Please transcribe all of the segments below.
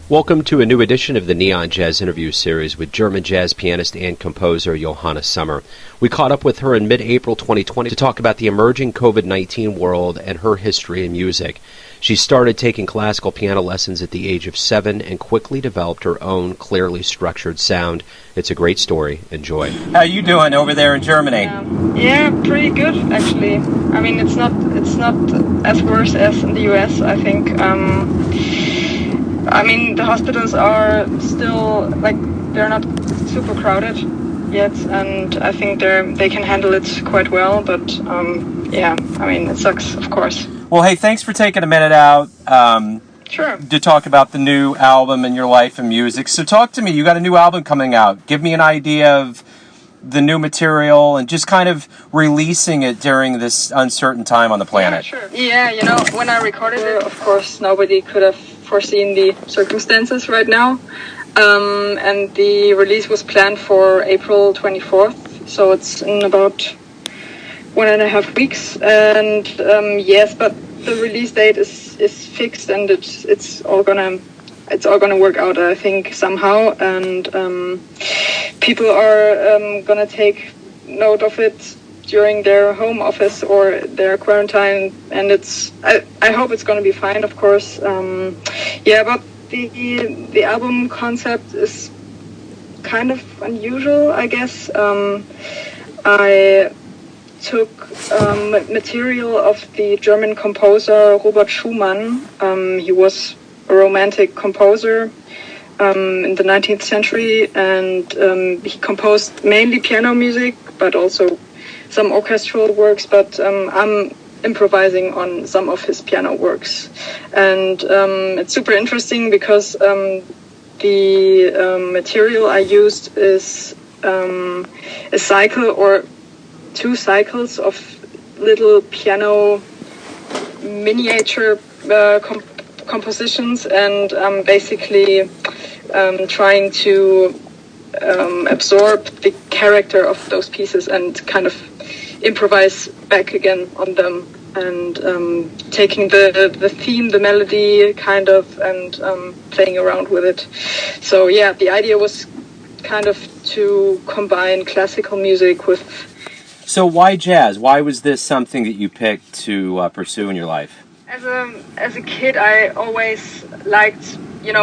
Welcome to a new edition of the Neon Jazz Interview Series with German jazz pianist and composer Johanna. We caught up with her in mid-April 2020 to talk about the emerging COVID-19 world and her history in music. She started taking classical piano lessons at the age of 7 and quickly developed her own clearly structured sound. It's a great story. Enjoy. How you doing over there in Germany? Yeah, pretty good actually. I mean, it's not as worse as in the US, I think. I mean, the hospitals are still, they're not super crowded yet, and I think they can handle it quite well, but it sucks, of course. Well, hey, thanks for taking a minute out Sure. to talk about the new album and your life and music. So talk to me. You got a new album coming out. Give me an idea of the new material and just kind of releasing it during this uncertain time on the planet. Yeah, sure. Yeah, when I recorded it, of course, nobody could have foreseen the circumstances right now. And the release was planned for April 24th, so it's in about 1.5 weeks. And yes, but the release date is fixed, and it's all gonna work out, I think, somehow. And people are gonna take note of it during their home office or their quarantine, and I hope it's going to be fine, of course. But the album concept is kind of unusual, I guess. I took material of the German composer Robert Schumann. He was a romantic composer in the 19th century, and he composed mainly piano music, but also some orchestral works, but I'm improvising on some of his piano works. And it's super interesting because the material I used is a cycle or 2 cycles of little piano miniature compositions, and I'm basically trying to absorb the character of those pieces and kind of improvise back again on them, and taking the theme, the melody, kind of, and playing around with it. So yeah, the idea was kind of to combine classical music with... So why jazz? Why was this something that you picked to pursue in your life? As a kid, I always liked,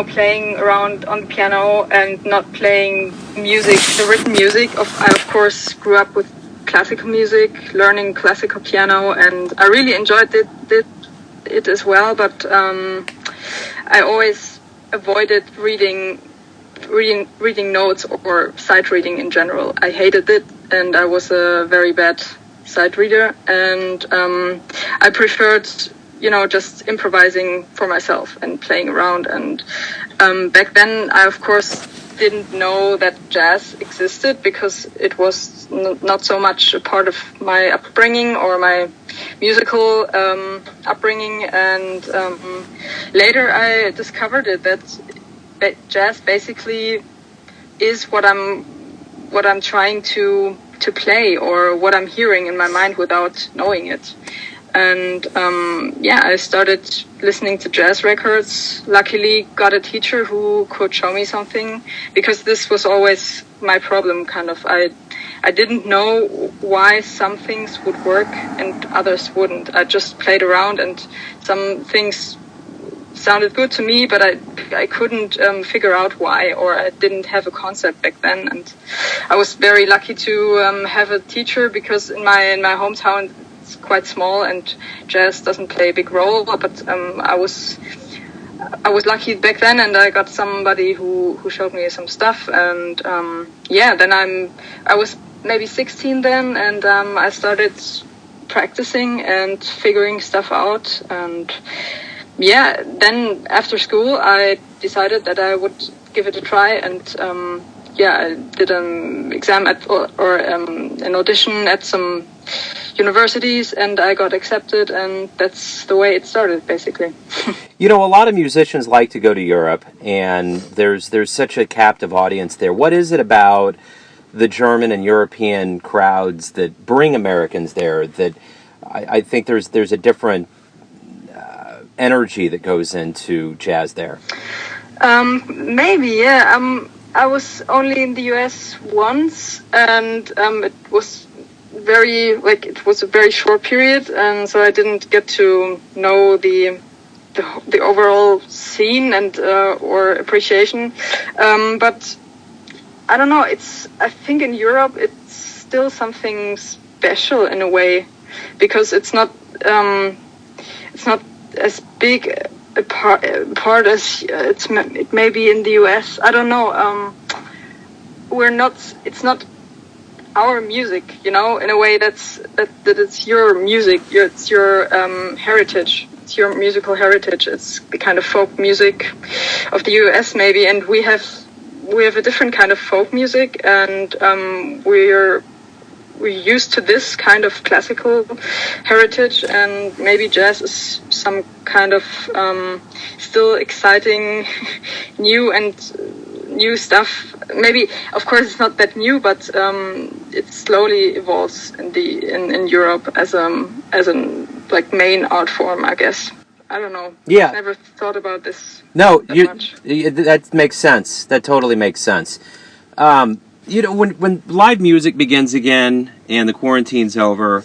playing around on the piano and not playing music, the written music. I of course grew up with classical music, learning classical piano, and I really enjoyed it as well. But I always avoided reading notes or sight reading in general. I hated it, and I was a very bad sight reader, and I preferred just improvising for myself and playing around. And back then, I of course didn't know that jazz existed because it was not so much a part of my upbringing or my musical upbringing. And later I discovered that jazz basically is what I'm trying to play, or what I'm hearing in my mind without knowing it. And I started listening to jazz records. Luckily, got a teacher who could show me something, because this was always my problem, kind of. I didn't know why some things would work and others wouldn't. I just played around, and some things sounded good to me, but I couldn't figure out why, or I didn't have a concept back then. And I was very lucky to have a teacher, because in my hometown, it's quite small and jazz doesn't play a big role, but I was lucky back then, and I got somebody who showed me some stuff. And then I was maybe 16 then, and I started practicing and figuring stuff out. And then after school I decided that I would give it a try, and I did an exam or an audition at some universities, and I got accepted, and that's the way it started, basically. A lot of musicians like to go to Europe, and there's such a captive audience there. What is it about the German and European crowds that bring Americans there that I think there's a different energy that goes into jazz there? Maybe, yeah. I was only in the US once, and it was it was a very short period, and so I didn't get to know the overall scene and or appreciation. But I don't know. I think in Europe it's still something special in a way, because it's not as big a part as it may be in the US. I don't know. It's not our music, in a way that it's your music. It's your heritage. It's your musical heritage. It's the kind of folk music of the US maybe, and we have a different kind of folk music, and we're used to this kind of classical heritage, and maybe jazz is some kind of still exciting new stuff. Maybe, of course, it's not that new, but it slowly evolves in Europe as like main art form, I guess. I don't know. Yeah. I've never thought about this. No, much. That makes sense. That totally makes sense. When live music begins again and the quarantine's over,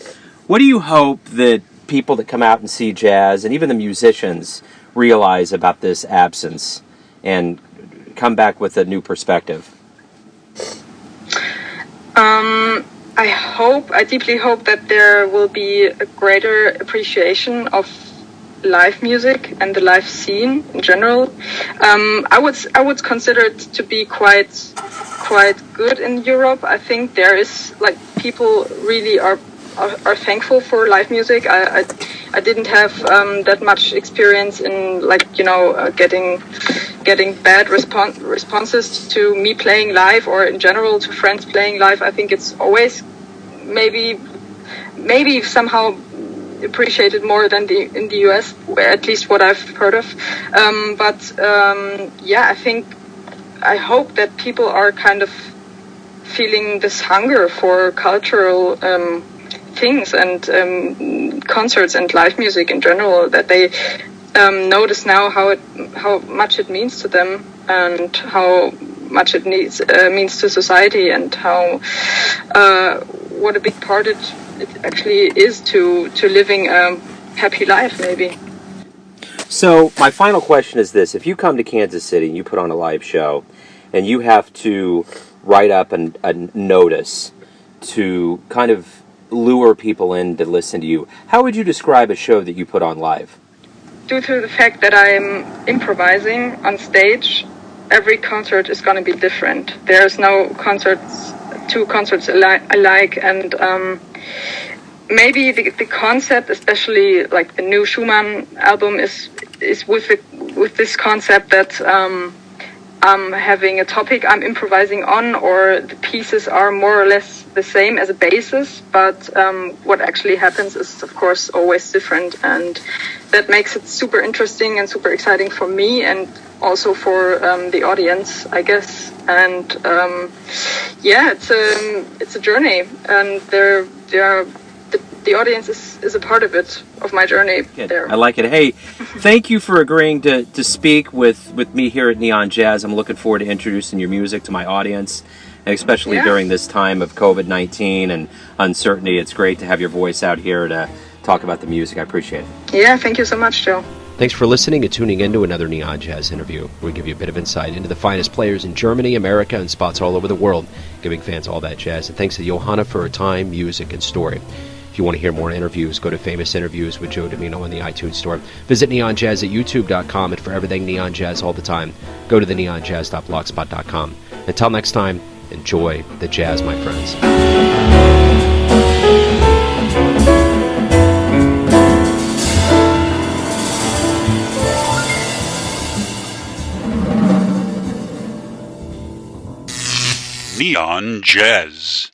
what do you hope that people that come out and see jazz and even the musicians realize about this absence and come back with a new perspective? I deeply hope that there will be a greater appreciation of live music and the live scene in general. I would consider it to be quite good in Europe. I think there is, like, people really are thankful for live music. I didn't have that much experience in, like, getting bad responses to me playing live, or in general to friends playing live. I think it's always maybe somehow appreciated more than in the US, at least what I've heard of. I hope that people are kind of feeling this hunger for cultural things and concerts and live music in general, that they notice now how much it means to them, and how much it means to society, and how what a big part it actually is to living a happy life, maybe. So my final question is this: if you come to Kansas City and you put on a live show, and you have to write up a notice to kind of lure people in to listen to you, how would you describe a show that you put on live? Due to the fact that I'm improvising on stage, every concert is going to be different. There's no two concerts alike, and maybe the concept, especially like the new Schumann album, is with this concept that I'm having a topic I'm improvising on, or the pieces are more or less the same as a basis, but what actually happens is, of course, always different, and that makes it super interesting and super exciting for me, and also for the audience, I guess. And it's a journey, and the audience is a part of it, of my journey. Good. There. I like it. Hey, thank you for agreeing to speak with me here at Neon Jazz. I'm looking forward to introducing your music to my audience, especially during this time of COVID-19 and uncertainty. It's great to have your voice out here to talk about the music. I appreciate it. Yeah, thank you so much, Joe. Thanks for listening and tuning in to another Neon Jazz interview. We give you a bit of insight into the finest players in Germany, America, and spots all over the world, giving fans all that jazz. And thanks to Johanna for her time, music, and story. If you want to hear more interviews, go to Famous Interviews with Joe Domino in the iTunes Store. Visit neonjazz at youtube.com, and for everything Neon Jazz all the time, go to the neonjazz.blogspot.com. Until next time, enjoy the jazz, my friends. Neon Jazz.